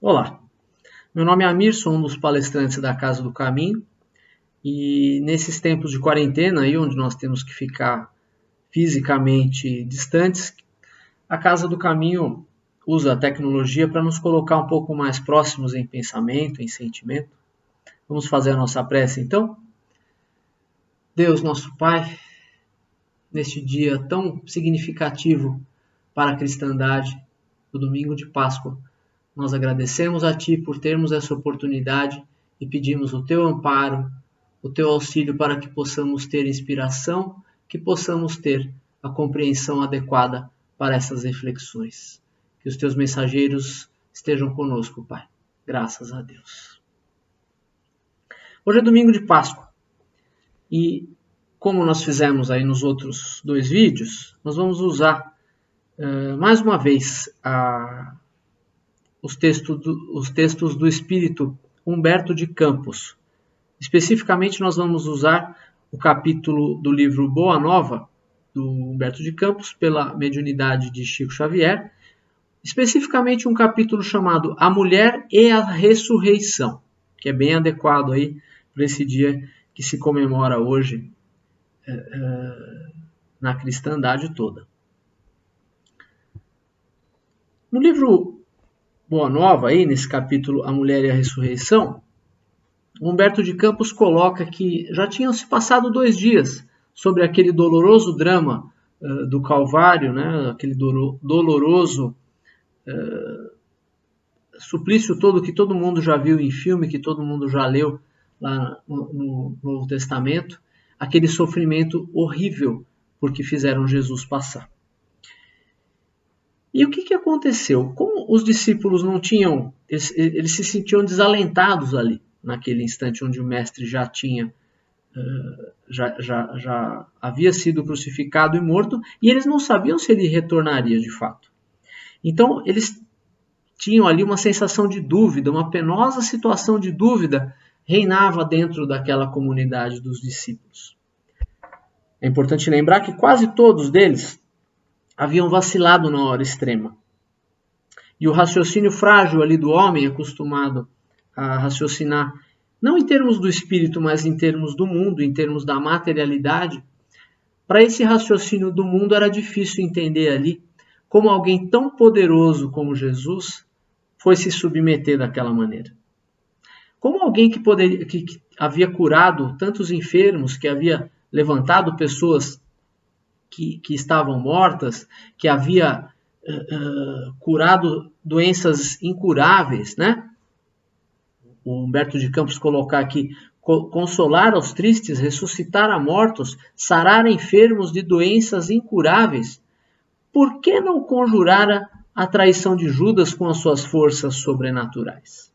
Olá, meu nome é Amir, sou um dos palestrantes da Casa do Caminho e nesses tempos de quarentena, aí onde nós temos que ficar fisicamente distantes, a Casa do Caminho usa a tecnologia para nos colocar um pouco mais próximos em pensamento, em sentimento. Vamos fazer a nossa prece então? Deus, nosso Pai, neste dia tão significativo para a cristandade, o domingo de Páscoa, nós agradecemos a Ti por termos essa oportunidade e pedimos o Teu amparo, o Teu auxílio para que possamos ter inspiração, que possamos ter a compreensão adequada para essas reflexões. Que os Teus mensageiros estejam conosco, Pai. Graças a Deus. Hoje é domingo de Páscoa e, como nós fizemos aí nos outros dois vídeos, nós vamos usar mais uma vez os textos do espírito Humberto de Campos. Especificamente, nós vamos usar o capítulo do livro Boa Nova, do Humberto de Campos, pela mediunidade de Chico Xavier, especificamente um capítulo chamado A Mulher e a Ressurreição, que é bem adequado aí para esse dia que se comemora hoje na cristandade toda. No livro Boa Nova, aí, nesse capítulo A Mulher e a Ressurreição, Humberto de Campos coloca que já tinham se passado 2 dias sobre aquele doloroso drama do Calvário, né? Aquele doloroso suplício todo que todo mundo já viu em filme, que todo mundo já leu lá no Novo Testamento, aquele sofrimento horrível por que fizeram Jesus passar. E o que aconteceu? Como os discípulos não tinham, eles se sentiam desalentados ali, naquele instante onde o mestre já havia sido crucificado e morto, e eles não sabiam se ele retornaria de fato. Então, eles tinham ali uma sensação de dúvida, uma penosa situação de dúvida reinava dentro daquela comunidade dos discípulos. É importante lembrar que quase todos deles haviam vacilado na hora extrema. E o raciocínio frágil ali do homem, acostumado a raciocinar, não em termos do espírito, mas em termos do mundo, em termos da materialidade, para esse raciocínio do mundo era difícil entender ali como alguém tão poderoso como Jesus foi se submeter daquela maneira. Como alguém que havia curado tantos enfermos, que havia levantado pessoas que estavam mortas, que havia curado doenças incuráveis, né? O Humberto de Campos colocar aqui, consolar aos tristes, ressuscitar a mortos, sarar enfermos de doenças incuráveis. Por que não conjurar a traição de Judas com as suas forças sobrenaturais?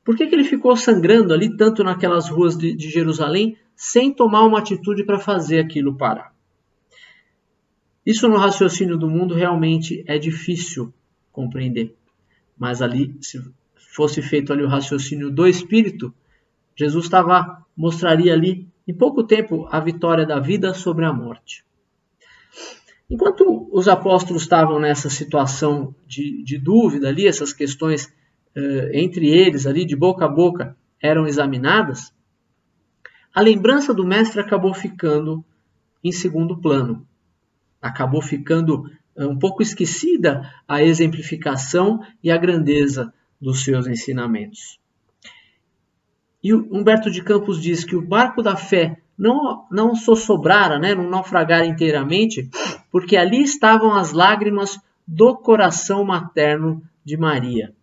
Por que ele ficou sangrando ali tanto naquelas ruas de Jerusalém sem tomar uma atitude para fazer aquilo parar? Isso no raciocínio do mundo realmente é difícil compreender. Mas ali, se fosse feito ali o raciocínio do Espírito, Jesus mostraria ali, em pouco tempo, a vitória da vida sobre a morte. Enquanto os apóstolos estavam nessa situação de dúvida ali, essas questões entre eles ali, de boca a boca, eram examinadas, a lembrança do mestre acabou ficando em segundo plano. Acabou ficando um pouco esquecida a exemplificação e a grandeza dos seus ensinamentos. E Humberto de Campos diz que o barco da fé não sossobrara, né, não naufragara inteiramente, porque ali estavam as lágrimas do coração materno de Maria,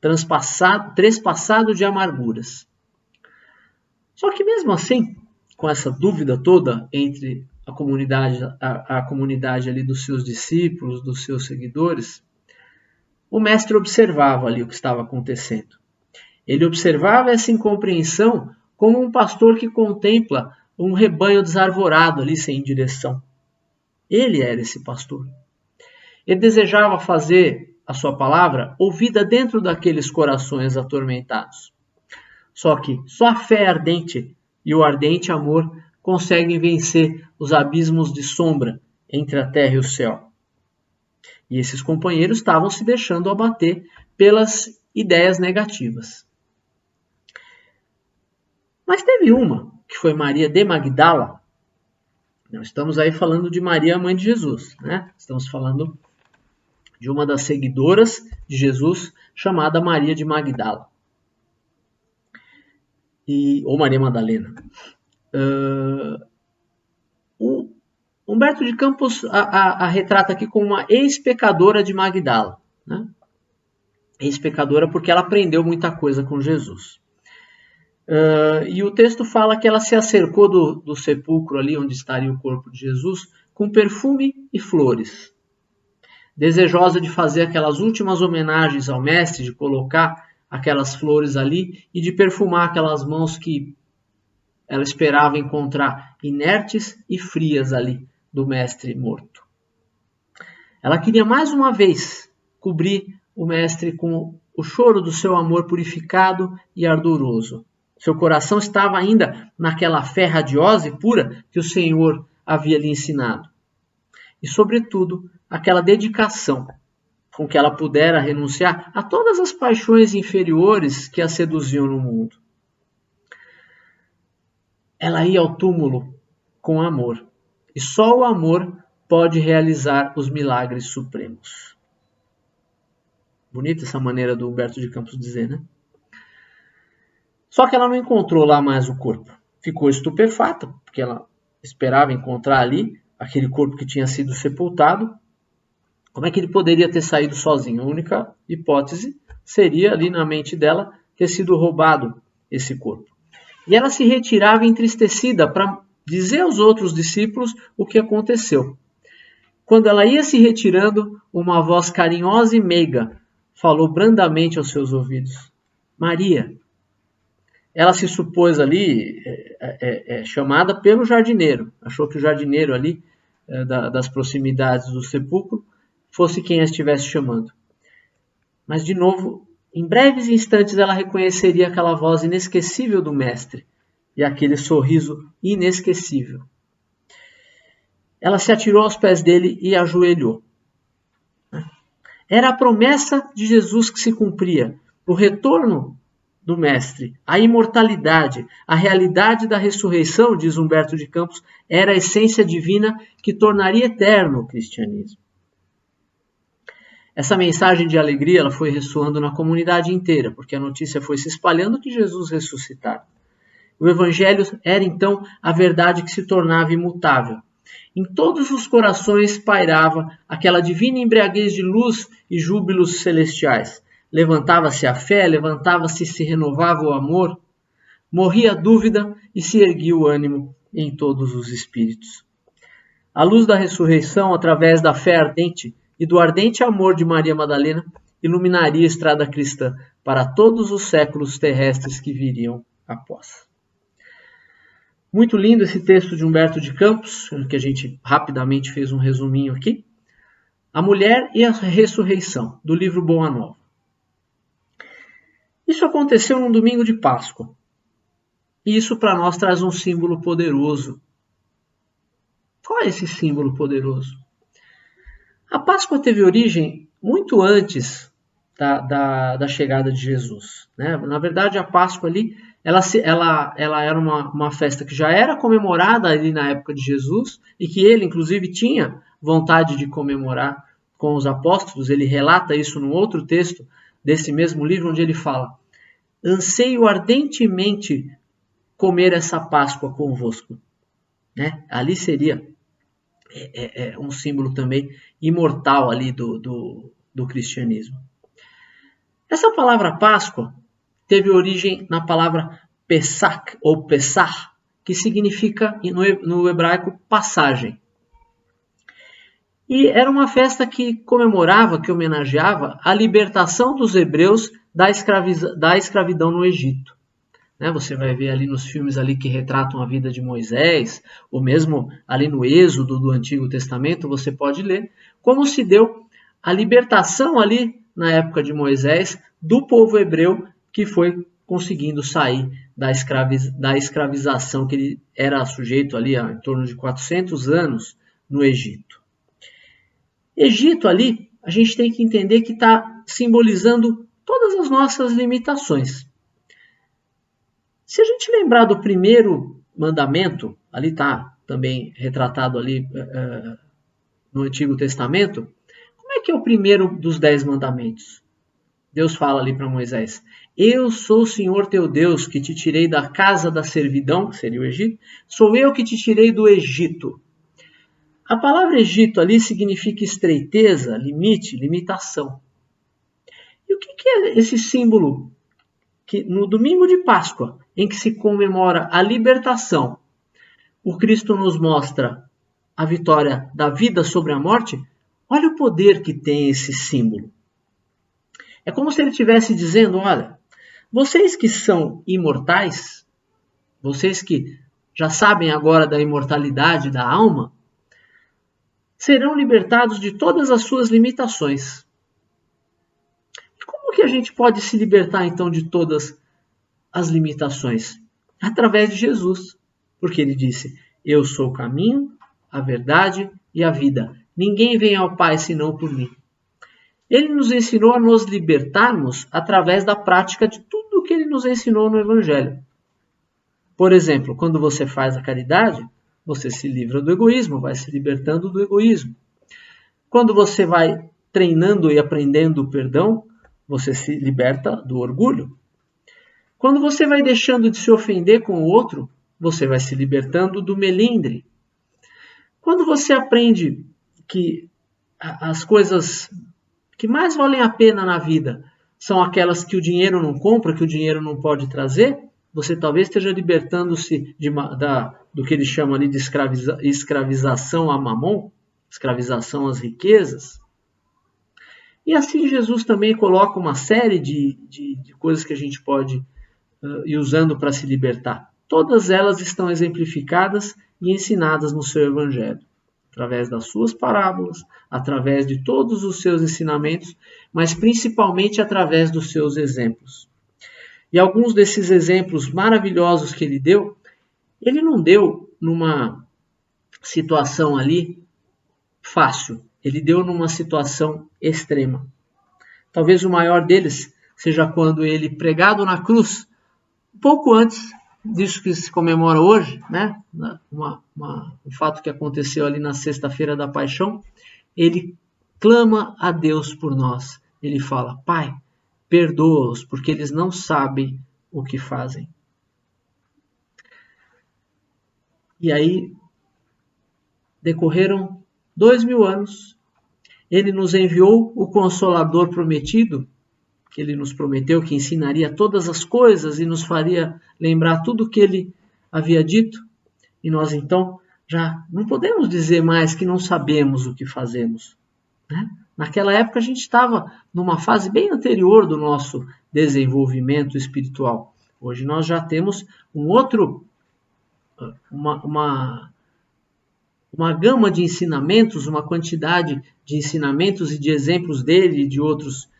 trespassado de amarguras. Só que mesmo assim, com essa dúvida toda entre a comunidade ali dos seus discípulos, dos seus seguidores, o mestre observava ali o que estava acontecendo. Ele observava essa incompreensão como um pastor que contempla um rebanho desarvorado ali sem direção. Ele era esse pastor. Ele desejava fazer a sua palavra ouvida dentro daqueles corações atormentados. Só que só a fé ardente e o ardente amor conseguem vencer os abismos de sombra entre a terra e o céu. E esses companheiros estavam se deixando abater pelas ideias negativas. Mas teve uma, que foi Maria de Magdala. Não estamos aí falando de Maria, mãe de Jesus, né? Estamos falando de uma das seguidoras de Jesus, chamada Maria de Magdala. Ou Maria Madalena. Humberto de Campos a retrata aqui como uma ex-pecadora de Magdala, né? Ex-pecadora porque ela aprendeu muita coisa com Jesus. E o texto fala que ela se acercou do sepulcro ali onde estaria o corpo de Jesus com perfume e flores. Desejosa de fazer aquelas últimas homenagens ao mestre, de colocar aquelas flores ali e de perfumar aquelas mãos que ela esperava encontrar inertes e frias ali do mestre morto. Ela queria mais uma vez cobrir o mestre com o choro do seu amor purificado e ardoroso. Seu coração estava ainda naquela fé radiosa e pura que o Senhor havia lhe ensinado. E, sobretudo, aquela dedicação com que ela pudera renunciar a todas as paixões inferiores que a seduziam no mundo. Ela ia ao túmulo com amor. E só o amor pode realizar os milagres supremos. Bonita essa maneira do Humberto de Campos dizer, né? Só que ela não encontrou lá mais o corpo. Ficou estupefata, porque ela esperava encontrar ali aquele corpo que tinha sido sepultado. Como é que ele poderia ter saído sozinho? A única hipótese seria ali na mente dela ter sido roubado esse corpo. E ela se retirava entristecida para dizer aos outros discípulos o que aconteceu. Quando ela ia se retirando, uma voz carinhosa e meiga falou brandamente aos seus ouvidos: Maria. Ela se supôs ali chamada pelo jardineiro. Achou que o jardineiro ali das proximidades do sepulcro fosse quem a estivesse chamando. Mas, de novo, em breves instantes ela reconheceria aquela voz inesquecível do mestre e aquele sorriso inesquecível. Ela se atirou aos pés dele e ajoelhou. Era a promessa de Jesus que se cumpria, o retorno do mestre, a imortalidade, a realidade da ressurreição, diz Humberto de Campos, era a essência divina que tornaria eterno o cristianismo. Essa mensagem de alegria ela foi ressoando na comunidade inteira, porque a notícia foi se espalhando que Jesus ressuscitara. O evangelho era então a verdade que se tornava imutável. Em todos os corações pairava aquela divina embriaguez de luz e júbilos celestiais. Levantava-se a fé, levantava-se e se renovava o amor, morria a dúvida e se erguia o ânimo em todos os espíritos. A luz da ressurreição, através da fé ardente e do ardente amor de Maria Madalena, iluminaria a estrada cristã para todos os séculos terrestres que viriam após. Muito lindo esse texto de Humberto de Campos, que a gente rapidamente fez um resuminho aqui. A Mulher e a Ressurreição, do livro Boa Nova. Isso aconteceu num domingo de Páscoa. E isso para nós traz um símbolo poderoso. Qual é esse símbolo poderoso? A Páscoa teve origem muito antes da chegada de Jesus, né? Na verdade, a Páscoa ali, ela era uma festa que já era comemorada ali na época de Jesus e que ele, inclusive, tinha vontade de comemorar com os apóstolos. Ele relata isso num outro texto desse mesmo livro, onde ele fala: anseio ardentemente comer essa Páscoa convosco. Né? Ali seria um símbolo também imortal ali do cristianismo. Essa palavra Páscoa teve origem na palavra Pesach, ou Pessah, que significa no hebraico passagem. E era uma festa que comemorava, que homenageava a libertação dos hebreus da escravidão no Egito. Você vai ver ali nos filmes ali que retratam a vida de Moisés, ou mesmo ali no Êxodo do Antigo Testamento, você pode ler como se deu a libertação ali na época de Moisés do povo hebreu que foi conseguindo sair da escravização que ele era sujeito ali em torno de 400 anos no Egito. Egito ali, a gente tem que entender que está simbolizando todas as nossas limitações. Se a gente lembrar do primeiro mandamento, ali está também retratado ali no Antigo Testamento, como é que é o primeiro dos 10 mandamentos? Deus fala ali para Moisés: eu sou o Senhor teu Deus, que te tirei da casa da servidão, que seria o Egito, sou eu que te tirei do Egito. A palavra Egito ali significa estreiteza, limite, limitação. E o que é esse símbolo que no domingo de Páscoa, em que se comemora a libertação, o Cristo nos mostra a vitória da vida sobre a morte? Olha o poder que tem esse símbolo. É como se ele estivesse dizendo: olha, vocês que são imortais, vocês que já sabem agora da imortalidade da alma, serão libertados de todas as suas limitações. E como que a gente pode se libertar então de todas as limitações? Através de Jesus, porque ele disse: eu sou o caminho, a verdade e a vida. Ninguém vem ao Pai senão por mim. Ele nos ensinou a nos libertarmos através da prática de tudo o que ele nos ensinou no Evangelho. Por exemplo, quando você faz a caridade, você se livra do egoísmo, vai se libertando do egoísmo. Quando você vai treinando e aprendendo o perdão, você se liberta do orgulho. Quando você vai deixando de se ofender com o outro, você vai se libertando do melindre. Quando você aprende que as coisas que mais valem a pena na vida são aquelas que o dinheiro não compra, que o dinheiro não pode trazer, você talvez esteja libertando-se do que ele chama ali de escravização a mamon, escravização às riquezas. E assim Jesus também coloca uma série de coisas que a gente pode ir usando para se libertar. Todas elas estão exemplificadas e ensinadas no seu Evangelho, através das suas parábolas, através de todos os seus ensinamentos, mas principalmente através dos seus exemplos. E alguns desses exemplos maravilhosos que ele não deu numa situação ali fácil, ele deu numa situação extrema. Talvez o maior deles seja quando ele, pregado na cruz, pouco antes disso que se comemora hoje, né? Um fato que aconteceu ali na sexta-feira da Paixão, ele clama a Deus por nós. Ele fala: Pai, perdoa-os, porque eles não sabem o que fazem. E aí, decorreram 2000 anos, ele nos enviou o Consolador prometido, que ele nos prometeu que ensinaria todas as coisas e nos faria lembrar tudo o que ele havia dito. E nós então já não podemos dizer mais que não sabemos o que fazemos, né? Naquela época a gente estava numa fase bem anterior do nosso desenvolvimento espiritual. Hoje nós já temos uma gama de ensinamentos, uma quantidade de ensinamentos e de exemplos dele e de outros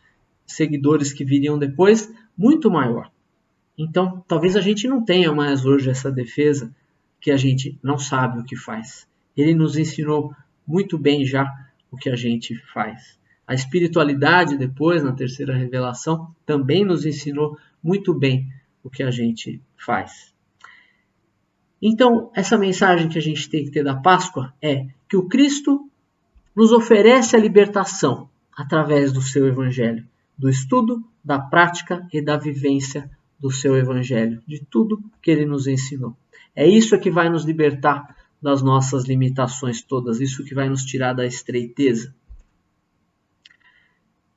seguidores que viriam depois, muito maior. Então, talvez a gente não tenha mais hoje essa defesa que a gente não sabe o que faz. Ele nos ensinou muito bem já o que a gente faz. A espiritualidade, depois, na terceira revelação, também nos ensinou muito bem o que a gente faz. Então, essa mensagem que a gente tem que ter da Páscoa é que o Cristo nos oferece a libertação através do seu Evangelho, do estudo, da prática e da vivência do seu Evangelho, de tudo que ele nos ensinou. É isso que vai nos libertar das nossas limitações todas, isso que vai nos tirar da estreiteza.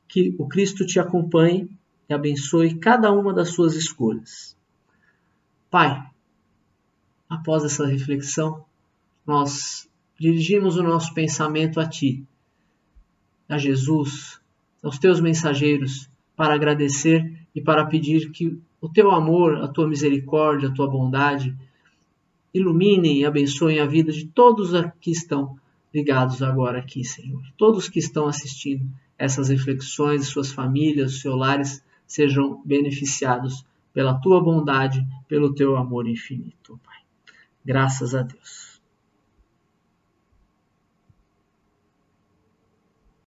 Que o Cristo te acompanhe e abençoe cada uma das suas escolhas. Pai, após essa reflexão, nós dirigimos o nosso pensamento a Ti, a Jesus, aos Teus mensageiros, para agradecer e para pedir que o Teu amor, a Tua misericórdia, a Tua bondade iluminem e abençoem a vida de todos que estão ligados agora aqui, Senhor. Todos que estão assistindo essas reflexões, suas famílias, seus lares, sejam beneficiados pela Tua bondade, pelo Teu amor infinito, Pai. Graças a Deus.